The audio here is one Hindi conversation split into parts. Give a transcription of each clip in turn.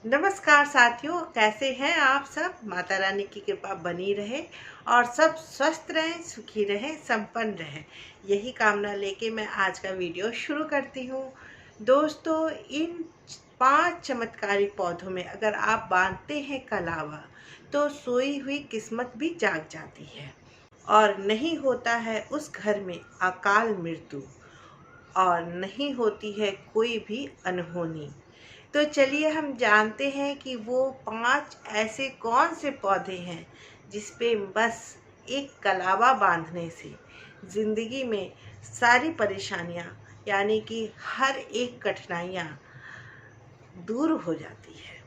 नमस्कार साथियों, कैसे हैं आप सब। माता रानी की कृपा बनी रहे और सब स्वस्थ रहें, सुखी रहें, संपन्न रहें, यही कामना लेके मैं आज का वीडियो शुरू करती हूँ। दोस्तों, इन 5 चमत्कारिक पौधों में अगर आप बांधते हैं कलावा तो सोई हुई किस्मत भी जाग जाती है और नहीं होता है उस घर में अकाल मृत्यु और नहीं होती है कोई भी अनहोनी। तो चलिए हम जानते हैं कि वो 5 ऐसे कौन से पौधे हैं जिस पे बस एक कलावा बांधने से ज़िंदगी में सारी परेशानियां यानी कि हर एक कठिनाइयां दूर हो जाती है।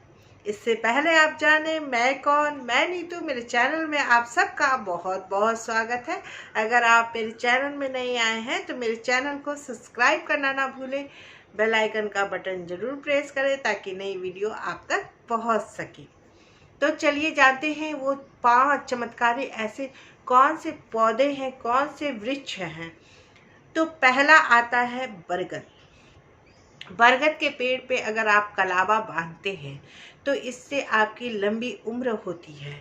इससे पहले आप जाने मैं कौन, मैं नीतू। मेरे चैनल में आप सबका बहुत बहुत स्वागत है। अगर आप मेरे चैनल में नहीं आए हैं तो मेरे चैनल को सब्सक्राइब करना ना भूलें, बेल आइकन का बटन ज़रूर प्रेस करें ताकि नई वीडियो आप तक पहुंच सके। तो चलिए जानते हैं वो 5 चमत्कारी ऐसे कौन से पौधे हैं, कौन से वृक्ष हैं। तो पहला आता है बरगद। बरगद के पेड़ पे अगर आप कलावा बांधते हैं तो इससे आपकी लंबी उम्र होती है,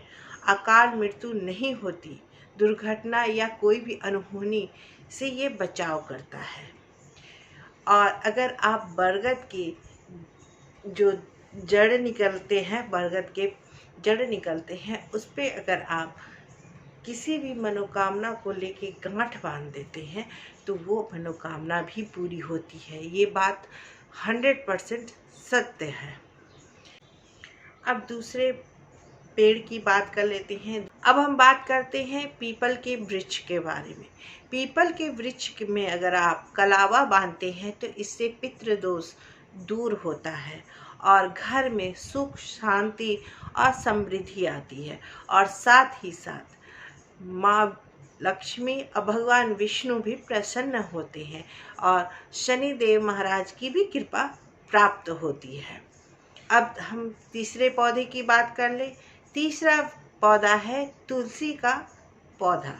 अकाल मृत्यु नहीं होती, दुर्घटना या कोई भी अनहोनी से ये बचाव करता है। और अगर आप बरगद के जो जड़ निकलते हैं, बरगद के जड़ निकलते हैं, उस पे अगर आप किसी भी मनोकामना को लेके गांठ बांध देते हैं तो वो मनोकामना भी पूरी होती है। ये बात 100% सत्य है। अब दूसरे पेड़ की बात कर लेते हैं। अब हम बात करते हैं पीपल के वृक्ष के बारे में। पीपल के वृक्ष में अगर आप कलावा बांधते हैं तो इससे पितृ दोष दूर होता है और घर में सुख, शांति और समृद्धि आती है। और साथ ही साथ माँ लक्ष्मी और भगवान विष्णु भी प्रसन्न होते हैं और शनि देव महाराज की भी कृपा प्राप्त होती है। अब हम तीसरे पौधे की बात कर ले। तीसरा पौधा है तुलसी का पौधा।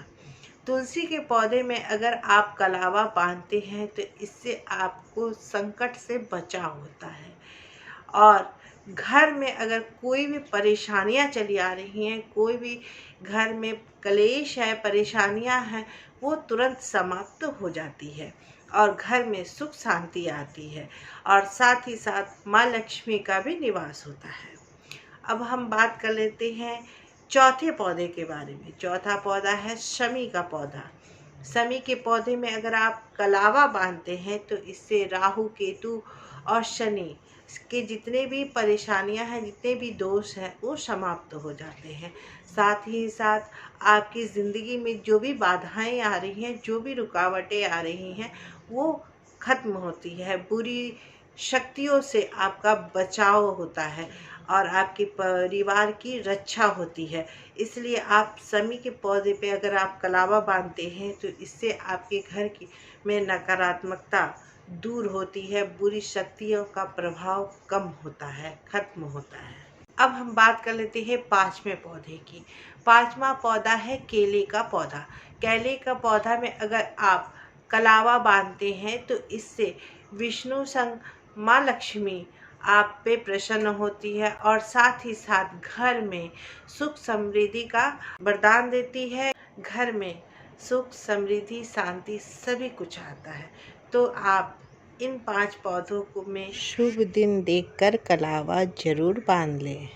तुलसी के पौधे में अगर आप कलावा बांधते हैं तो इससे आपको संकट से बचाव होता है और घर में अगर कोई भी परेशानियां चली आ रही हैं, कोई भी घर में कलेश है, परेशानियां हैं, वो तुरंत समाप्त हो जाती है और घर में सुख शांति आती है और साथ ही साथ माँ लक्ष्मी का भी निवास होता है। अब हम बात कर लेते हैं चौथे पौधे के बारे में। चौथा पौधा है शमी का पौधा। शमी के पौधे में अगर आप कलावा बांधते हैं तो इससे राहु, केतु और शनि के जितने भी परेशानियां हैं, जितने भी दोष हैं, वो समाप्त हो जाते हैं। साथ ही साथ आपकी ज़िंदगी में जो भी बाधाएं आ रही हैं, जो भी रुकावटें आ रही हैं, वो खत्म होती है। बुरी शक्तियों से आपका बचाव होता है और आपके परिवार की रक्षा होती है। इसलिए आप शमी के पौधे पे अगर आप कलावा बांधते हैं तो इससे आपके घर की में नकारात्मकता दूर होती है, बुरी शक्तियों का प्रभाव कम होता है, खत्म होता है। अब हम बात कर लेते हैं 5वें पौधे की। 5वां पौधा है केले का पौधा। केले का पौधा में अगर आप कलावा बांधते हैं तो इससे विष्णु संग माँ लक्ष्मी आप पे प्रसन्न होती है और साथ ही साथ घर में सुख समृद्धि का वरदान देती है। घर में सुख, समृद्धि, शांति सभी कुछ आता है। तो आप इन 5 पौधों को में शुभ दिन देखकर कलावा जरूर बांध लें।